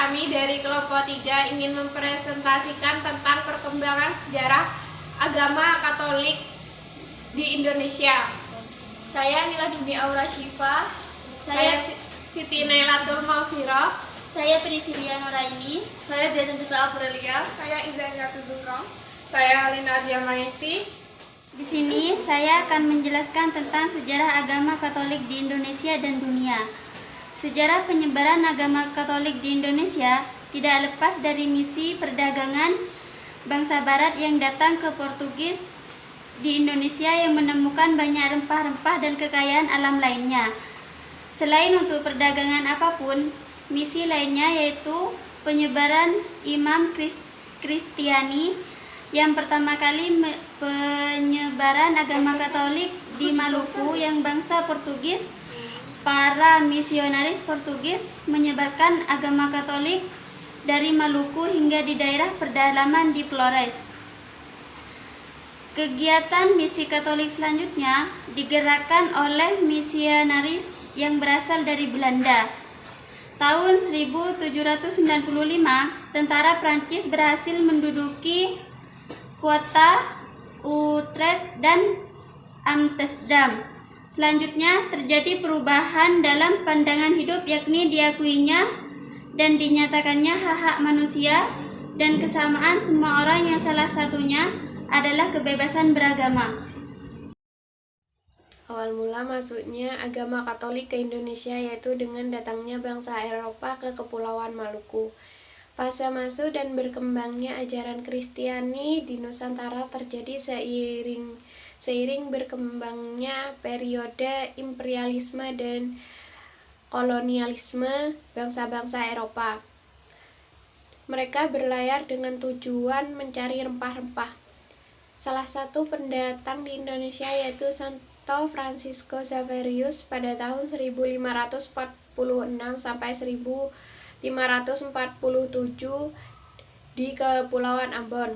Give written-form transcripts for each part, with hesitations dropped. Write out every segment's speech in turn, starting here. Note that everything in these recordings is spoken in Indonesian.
kami dari kelompok 3 ingin mempresentasikan tentang perkembangan sejarah agama Katolik di Indonesia. Saya Nila Duni Aura Syifa. Saya Siti Nailatul Mawfiroh. Saya Priscilia Nuraini. Saya Dian Citra Aprilia. Saya Izaniyatu Zuhro. Saya Alina Diamaisti. Di sini saya akan menjelaskan tentang sejarah agama Katolik di Indonesia dan dunia. Sejarah penyebaran agama Katolik di Indonesia tidak lepas dari misi perdagangan bangsa Barat yang datang ke Portugis di Indonesia yang menemukan banyak rempah-rempah dan kekayaan alam lainnya. Selain untuk perdagangan apapun, misi lainnya yaitu penyebaran Imam Kristiani yang pertama kali penyebaran agama Katolik di Maluku yang bangsa Portugis. Para misionaris Portugis menyebarkan agama Katolik dari Maluku hingga di daerah pedalaman di Flores. Kegiatan misi Katolik selanjutnya digerakkan oleh misionaris yang berasal dari Belanda. Tahun 1795, tentara Prancis berhasil menduduki kota Utrecht dan Amsterdam. Selanjutnya terjadi perubahan dalam pandangan hidup, yakni diakuinya dan dinyatakannya hak-hak manusia dan kesamaan semua orang yang salah satunya adalah kebebasan beragama. Awal mula masuknya agama Katolik ke Indonesia yaitu dengan datangnya bangsa Eropa ke Kepulauan Maluku. Fase masuk dan berkembangnya ajaran Kristiani di Nusantara terjadi seiring berkembangnya periode imperialisme dan kolonialisme bangsa-bangsa Eropa. Mereka berlayar dengan tujuan mencari rempah-rempah. Salah satu pendatang di Indonesia yaitu Santo Francisco Xaverius pada tahun 1546 sampai 1547 di Kepulauan Ambon.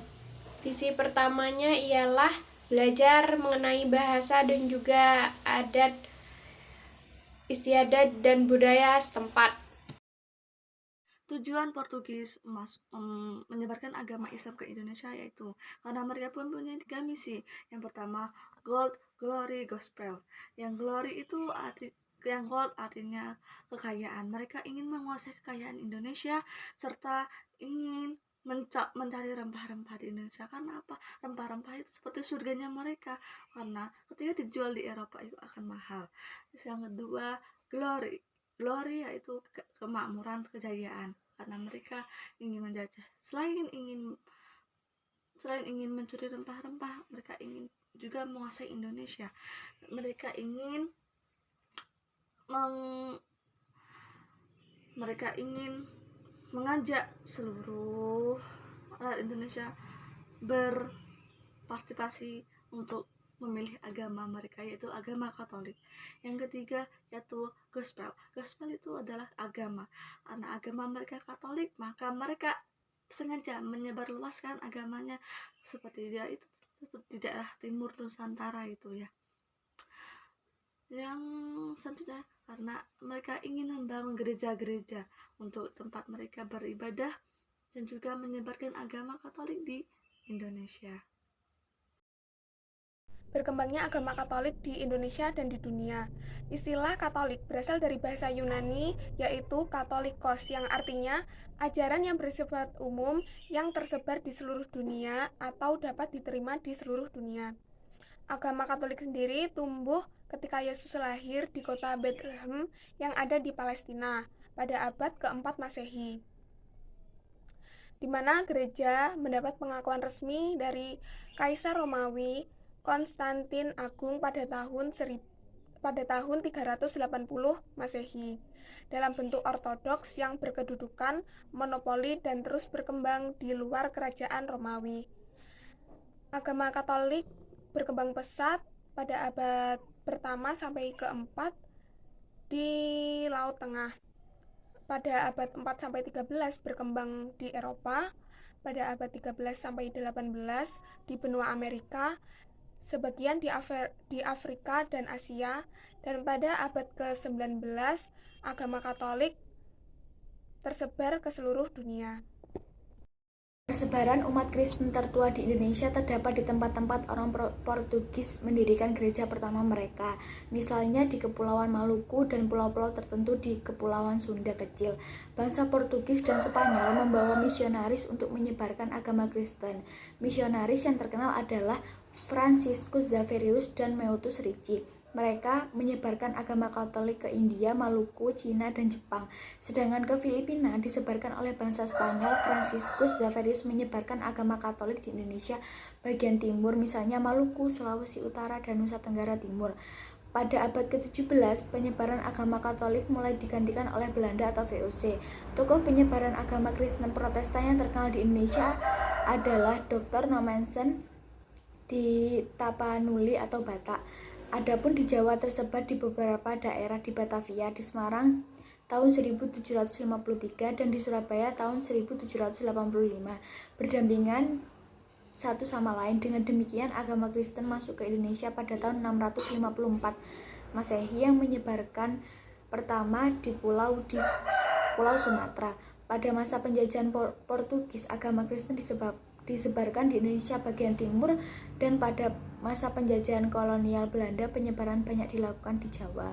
Visi pertamanya ialah belajar mengenai bahasa dan juga adat istiadat dan budaya setempat. Tujuan Portugis menyebarkan agama Islam ke Indonesia yaitu karena mereka pun punya 3 misi. Yang pertama, gold, glory, gospel. Yang gold artinya kekayaan. Mereka ingin menguasai kekayaan Indonesia serta ingin mencari rempah-rempah di Indonesia. Karena apa? Rempah-rempah itu seperti surganya mereka, karena ketika dijual di Eropa itu akan mahal. Yang kedua, glory yaitu kemakmuran, kejayaan, karena mereka ingin menjajah. Selain ingin mencuri rempah-rempah, mereka ingin juga menguasai Indonesia. Mereka ingin mengajak seluruh rakyat Indonesia berpartisipasi untuk memilih agama mereka, yaitu agama Katolik. Yang ketiga yaitu gospel. Gospel itu adalah agama. Karena agama mereka Katolik, maka mereka sengaja menyebarluaskan agamanya seperti di daerah timur Nusantara itu ya. Yang selanjutnya, karena mereka ingin membangun gereja-gereja untuk tempat mereka beribadah dan juga menyebarkan agama Katolik di Indonesia. Berkembangnya agama Katolik di Indonesia dan di dunia. Istilah Katolik berasal dari bahasa Yunani yaitu Katolikos yang artinya ajaran yang bersifat umum yang tersebar di seluruh dunia atau dapat diterima di seluruh dunia. Agama Katolik sendiri tumbuh ketika Yesus lahir di kota Bethlehem yang ada di Palestina pada abad keempat Masehi, di mana gereja mendapat pengakuan resmi dari Kaisar Romawi Konstantin Agung pada tahun 380 Masehi dalam bentuk ortodoks yang berkedudukan monopoli dan terus berkembang di luar kerajaan Romawi. Agama Katolik berkembang pesat pada abad pertama sampai keempat di Laut Tengah. Pada abad 4 sampai 13 berkembang di Eropa, pada abad 13 sampai 18 di benua Amerika, sebagian di Afrika dan Asia, dan pada abad ke-19 agama Katolik tersebar ke seluruh dunia. Persebaran umat Kristen tertua di Indonesia terdapat di tempat-tempat orang Portugis mendirikan gereja pertama mereka, misalnya di Kepulauan Maluku dan pulau-pulau tertentu di Kepulauan Sunda kecil. Bangsa Portugis dan Spanyol membawa misionaris untuk menyebarkan agama Kristen. Misionaris yang terkenal adalah Franciscus Xaverius dan Meutus Ricci. Mereka menyebarkan agama Katolik ke India, Maluku, Cina, dan Jepang. Sedangkan ke Filipina disebarkan oleh bangsa Spanyol. Franciscus Xaverius menyebarkan agama Katolik di Indonesia bagian timur, misalnya Maluku, Sulawesi Utara, dan Nusa Tenggara Timur. Pada abad ke-17, penyebaran agama Katolik mulai digantikan oleh Belanda atau VOC. Tokoh penyebaran agama Kristen Protestan yang terkenal di Indonesia adalah Dr. Nommensen di Tapanuli atau Batak. Adapun di Jawa tersebar di beberapa daerah di Batavia, di Semarang tahun 1753 dan di Surabaya tahun 1785, berdampingan satu sama lain. Dengan demikian, agama Kristen masuk ke Indonesia pada tahun 654 Masehi yang menyebarkan pertama di Pulau Sumatera. Pada masa penjajahan Portugis, agama Kristen disebarkan di Indonesia bagian timur, dan pada masa penjajahan kolonial Belanda penyebaran banyak dilakukan di Jawa.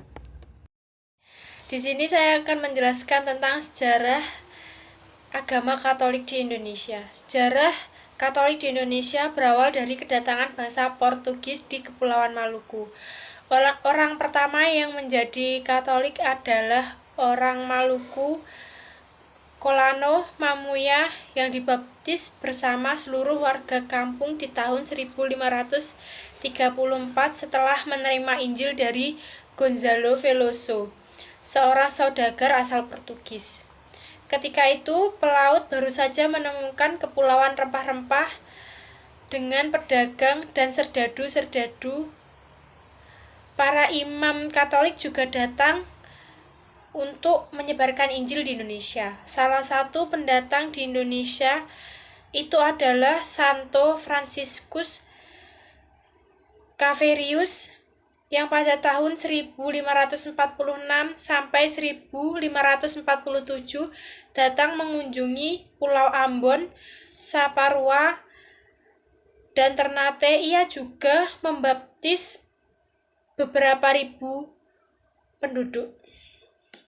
Di sini saya akan menjelaskan tentang sejarah agama Katolik di Indonesia. Sejarah Katolik di Indonesia berawal dari kedatangan bangsa Portugis di Kepulauan Maluku. Orang pertama yang menjadi Katolik adalah orang Maluku, Kolano Mamuya, yang dibaptis bersama seluruh warga kampung di tahun 1534 setelah menerima Injil dari Gonzalo Veloso, seorang saudagar asal Portugis. Ketika itu, pelaut baru saja menemukan kepulauan rempah-rempah dengan pedagang dan serdadu-serdadu. Para imam Katolik juga datang untuk menyebarkan Injil di Indonesia. Salah satu pendatang di Indonesia itu adalah Santo Franciscus Xaverius yang pada tahun 1546 sampai 1547 datang mengunjungi Pulau Ambon, Saparua, dan Ternate. Ia juga membaptis beberapa ribu penduduk.